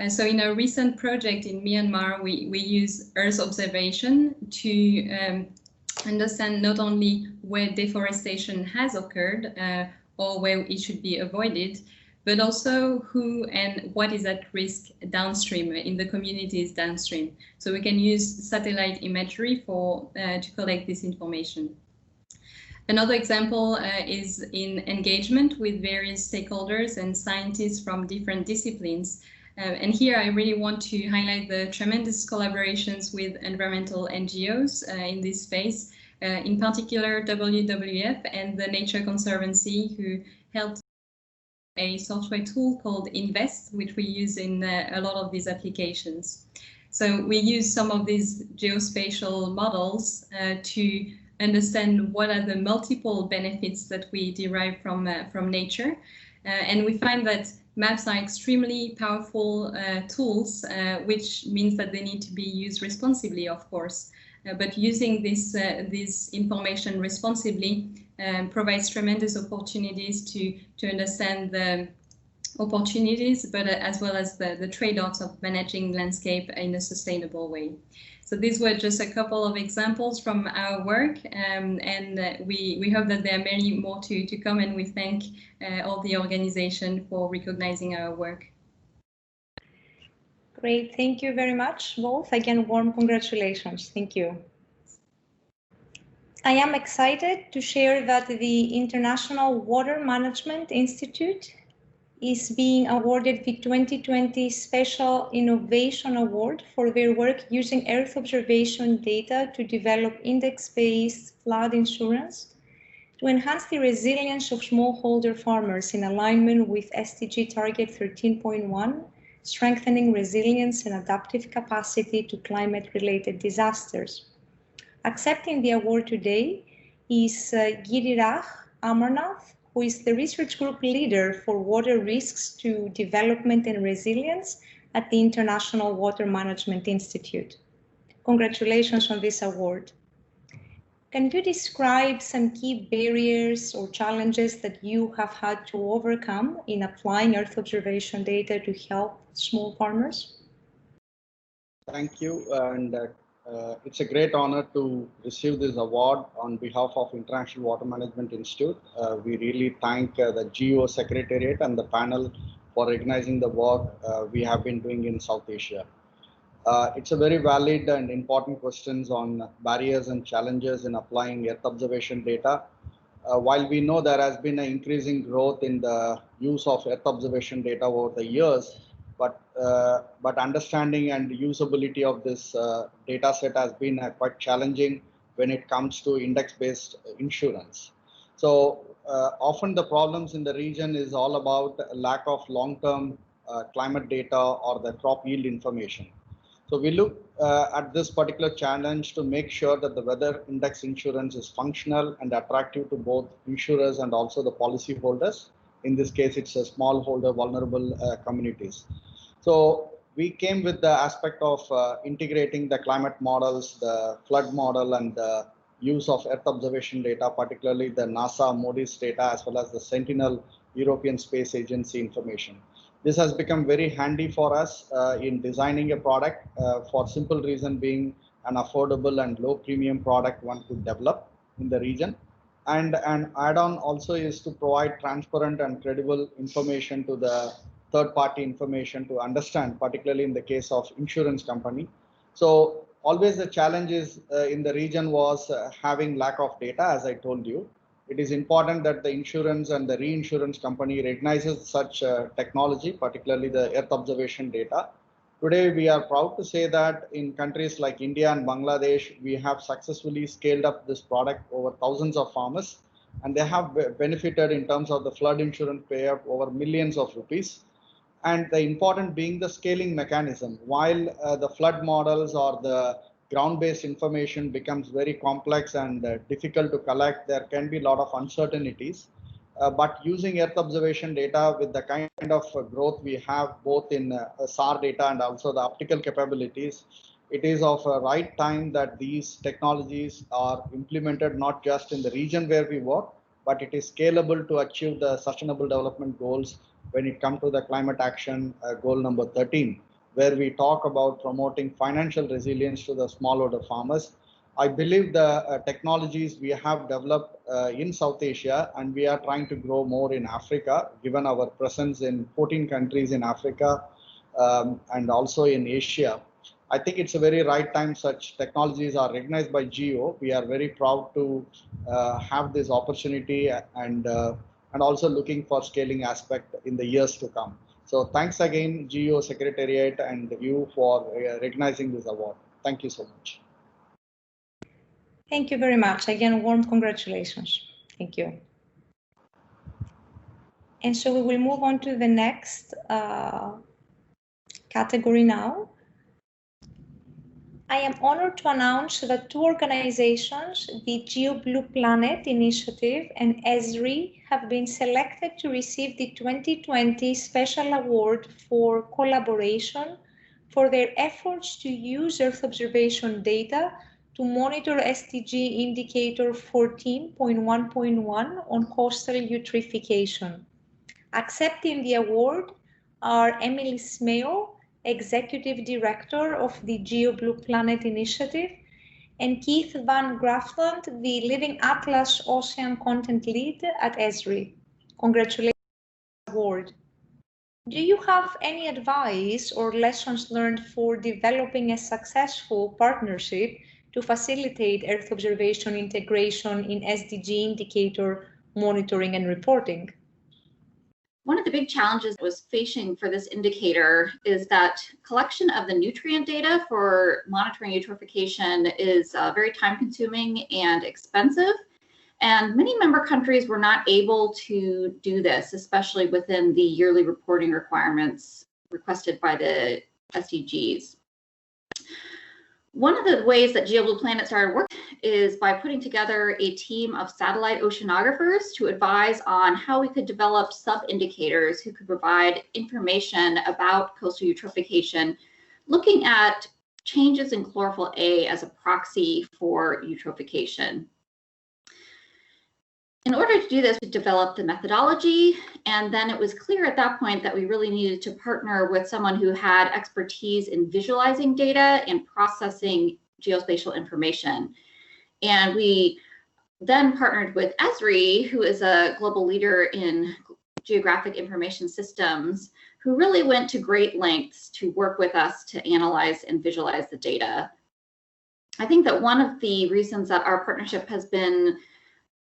So in a recent project in Myanmar, we use Earth observation to understand not only where deforestation has occurred or where it should be avoided, but also who and what is at risk downstream in the communities downstream. So we can use satellite imagery to collect this information. Another example is in engagement with various stakeholders and scientists from different disciplines. And here I really want to highlight the tremendous collaborations with environmental NGOs in this space, in particular WWF and the Nature Conservancy, who helped a software tool called Invest, which we use in a lot of these applications. So we use some of these geospatial models to understand what are the multiple benefits that we derive from nature. And we find that maps are extremely powerful tools, which means that they need to be used responsibly, of course. But using this information responsibly provides tremendous opportunities to understand the opportunities, but as well as the trade-offs of managing landscape in a sustainable way. So these were just a couple of examples from our work, and we hope that there are many more to come, and we thank all the organization for recognizing our work. Great, thank you very much, both. Again, warm congratulations. Thank you. I am excited to share that the International Water Management Institute is being awarded the 2020 Special Innovation Award for their work using Earth observation data to develop index-based flood insurance to enhance the resilience of smallholder farmers in alignment with SDG Target 13.1, strengthening resilience and adaptive capacity to climate-related disasters. Accepting the award today is Giriraj Amarnath, who is the research group leader for water risks to development and resilience at the International Water Management Institute. Congratulations on this award. Can you describe some key barriers or challenges that you have had to overcome in applying Earth observation data to help small farmers? Thank you, and it's a great honor to receive this award on behalf of International Water Management Institute. We really thank the GEO Secretariat and the panel for recognizing the work we have been doing in South Asia. It's a very valid and important questions on barriers and challenges in applying Earth observation data. While we know there has been an increasing growth in the use of Earth observation data over the years, but understanding and usability of this data set has been quite challenging when it comes to index-based insurance. So often the problems in the region is all about lack of long-term climate data or the crop yield information. So we look at this particular challenge to make sure that the weather index insurance is functional and attractive to both insurers and also the policy holders. In this case, it's a smallholder vulnerable communities. So we came with the aspect of integrating the climate models, the flood model, and the use of Earth observation data, particularly the NASA Moody's data, as well as the Sentinel European Space Agency information. This has become very handy for us in designing a product for simple reason being an affordable and low premium product one could develop in the region. And an add-on also is to provide transparent and credible information to the third-party information to understand, particularly in the case of insurance company. So always the challenge is in the region was having lack of data, as I told you. It is important that the insurance and the reinsurance company recognizes such technology, particularly the Earth observation data. Today, we are proud to say that in countries like India and Bangladesh, we have successfully scaled up this product over thousands of farmers, and they have benefited in terms of the flood insurance payout over millions of rupees. And the important being the scaling mechanism. While the flood models or the ground-based information becomes very complex and difficult to collect, there can be a lot of uncertainties. But using Earth observation data with the kind of growth we have both in SAR data and also the optical capabilities, it is of a right time that these technologies are implemented not just in the region where we work, but it is scalable to achieve the sustainable development goals when it comes to the climate action goal number 13, where we talk about promoting financial resilience to the smallholder farmers. I believe the technologies we have developed in South Asia, and we are trying to grow more in Africa, given our presence in 14 countries in Africa and also in Asia. I think it's a very right time such technologies are recognized by GEO. We are very proud to have this opportunity and also looking for scaling aspect in the years to come. So thanks again, GEO Secretariat and you for recognizing this award. Thank you so much. Thank you very much. Again, warm congratulations. Thank you. And so we will move on to the next category now. I am honored to announce that two organizations, the Geo Blue Planet Initiative and ESRI, have been selected to receive the 2020 Special Award for Collaboration for their efforts to use Earth observation data to monitor SDG indicator 14.1.1 on coastal eutrophication. Accepting the award are Emily Smale, Executive Director of the Geo Blue Planet Initiative, and Keith Van Graafland, the Living Atlas Ocean Content Lead at ESRI. Congratulations on the award. Do you have any advice or lessons learned for developing a successful partnership to facilitate Earth observation integration in SDG indicator monitoring and reporting? One of the big challenges that was facing for this indicator is that collection of the nutrient data for monitoring eutrophication is very time-consuming and expensive. And many member countries were not able to do this, especially within the yearly reporting requirements requested by the SDGs. One of the ways that Geo Blue Planet started working is by putting together a team of satellite oceanographers to advise on how we could develop sub-indicators who could provide information about coastal eutrophication, looking at changes in chlorophyll A as a proxy for eutrophication. In order to do this, we developed the methodology, and then it was clear at that point that we really needed to partner with someone who had expertise in visualizing data and processing geospatial information. And we then partnered with ESRI, who is a global leader in geographic information systems, who really went to great lengths to work with us to analyze and visualize the data. I think that one of the reasons that our partnership has been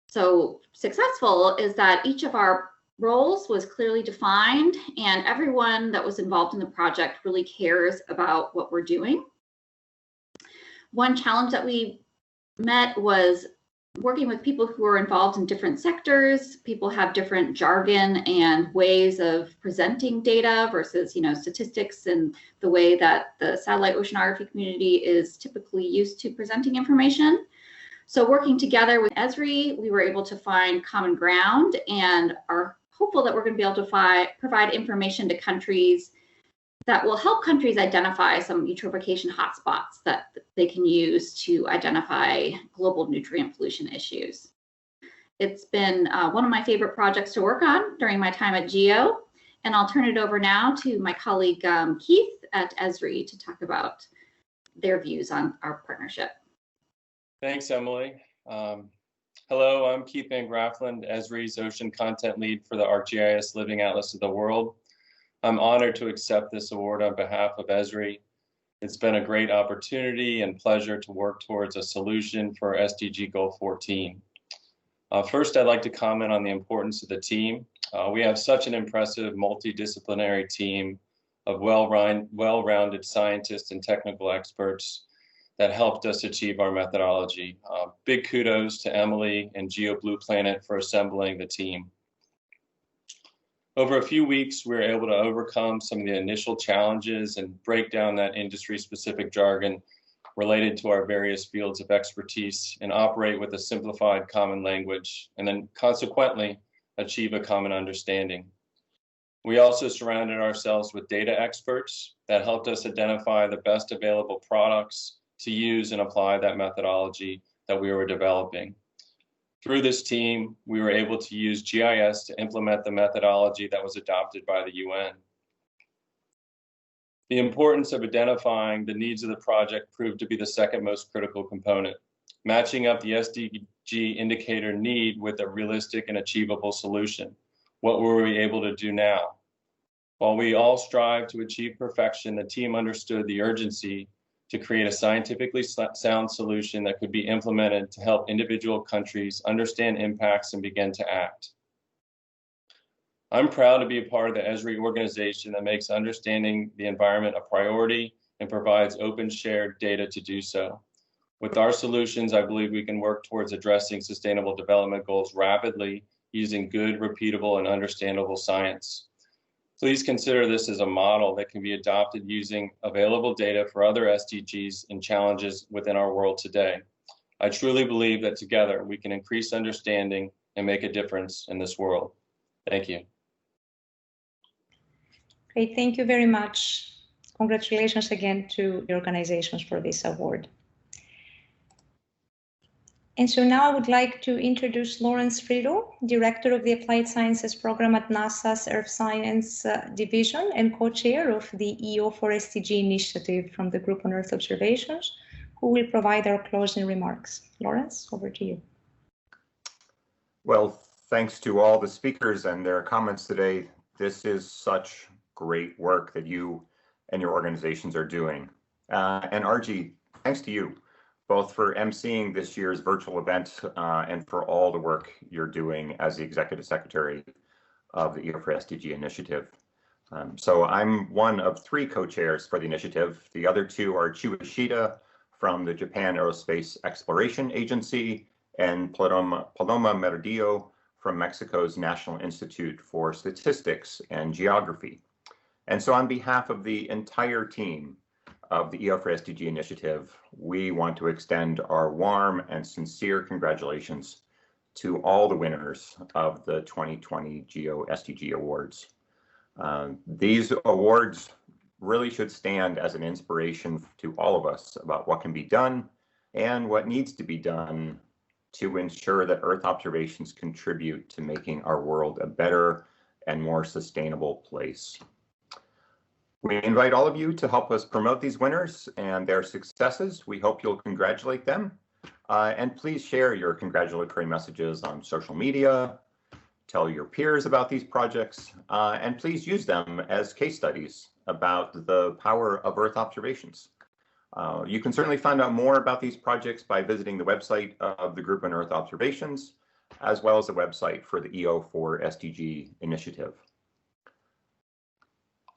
so successful is that each of our roles was clearly defined and everyone that was involved in the project really cares about what we're doing. One challenge that we met was working with people who are involved in different sectors. People have different jargon and ways of presenting data versus, statistics and the way that the satellite oceanography community is typically used to presenting information. So working together with ESRI, we were able to find common ground and are hopeful that we're going to be able to provide information to countries that will help countries identify some eutrophication hotspots that they can use to identify global nutrient pollution issues. It's been one of my favorite projects to work on during my time at GEO, And I'll turn it over now to my colleague Keith at Esri to talk about their views on our partnership. Thanks, Emily. Hello, I'm Keith Van Graafland, Esri's Ocean Content Lead for the ArcGIS Living Atlas of the World. I'm honored to accept this award on behalf of Esri. It's been a great opportunity and pleasure to work towards a solution for SDG Goal 14. First, I'd like to comment on the importance of the team. We have such an impressive multidisciplinary team of well-rounded scientists and technical experts that helped us achieve our methodology. Big kudos to Emily and GeoBlue Planet for assembling the team. Over a few weeks, we were able to overcome some of the initial challenges and break down that industry-specific jargon related to our various fields of expertise and operate with a simplified common language, and then consequently achieve a common understanding. We also surrounded ourselves with data experts that helped us identify the best available products to use and apply that methodology that we were developing. Through this team, we were able to use GIS to implement the methodology that was adopted by the UN. The importance of identifying the needs of the project proved to be the second most critical component, matching up the SDG indicator need with a realistic and achievable solution. What were we able to do now? While we all strive to achieve perfection, the team understood the urgency to create a scientifically sound solution that could be implemented to help individual countries understand impacts and begin to act. I'm proud to be a part of the Esri organization that makes understanding the environment a priority and provides open shared data to do so. With our solutions, I believe we can work towards addressing sustainable development goals rapidly using good, repeatable, and understandable science. Please consider this as a model that can be adopted using available data for other SDGs and challenges within our world today. I truly believe that together we can increase understanding and make a difference in this world. Thank you. Great, thank you very much. Congratulations again to the organizations for this award. And so now I would like to introduce Lawrence Friedel, Director of the Applied Sciences Program at NASA's Earth Science Division and co-chair of the EO4SDG initiative from the Group on Earth Observations, who will provide our closing remarks. Lawrence, over to you. Well, thanks to all the speakers and their comments today. This is such great work that you and your organizations are doing. And Archie, thanks to you, both for emceeing this year's virtual event and for all the work you're doing as the Executive Secretary of the EO4SDG initiative. So I'm one of 3 co-chairs for the initiative. The other 2 are Chu Ishida from the Japan Aerospace Exploration Agency and Paloma Merdillo from Mexico's National Institute for Statistics and Geography. And so on behalf of the entire team of the EO4SDG initiative, we want to extend our warm and sincere congratulations to all the winners of the 2020 GEO-SDG Awards. These awards really should stand as an inspiration to all of us about what can be done and what needs to be done to ensure that Earth observations contribute to making our world a better and more sustainable place. We invite all of you to help us promote these winners and their successes. We hope you'll congratulate them. And please share your congratulatory messages on social media, tell your peers about these projects, and please use them as case studies about the power of Earth observations. You can certainly find out more about these projects by visiting the website of the Group on Earth Observations, as well as the website for the EO4SDG initiative.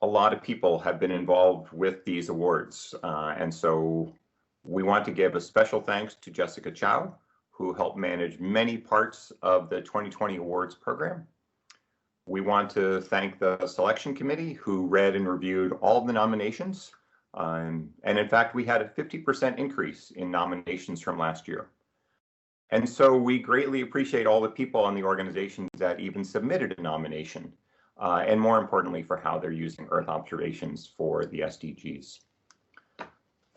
A lot of people have been involved with these awards, and so we want to give a special thanks to Jessica Chow, who helped manage many parts of the 2020 awards program. We want to thank the selection committee, who read and reviewed all of the nominations, and in fact, we had a 50% increase in nominations from last year. And so we greatly appreciate all the people on the organizations that even submitted a nomination. And more importantly, for how they're using Earth observations for the SDGs.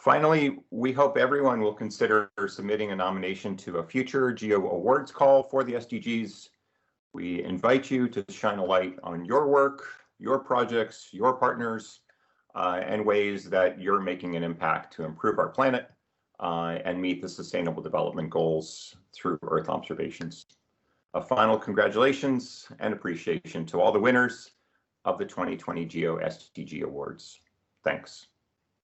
Finally, we hope everyone will consider submitting a nomination to a future GEO Awards call for the SDGs. We invite you to shine a light on your work, your projects, your partners, and ways that you're making an impact to improve our planet and meet the Sustainable Development Goals through Earth observations. A final congratulations and appreciation to all the winners of the 2020 GEO SDG Awards. Thanks.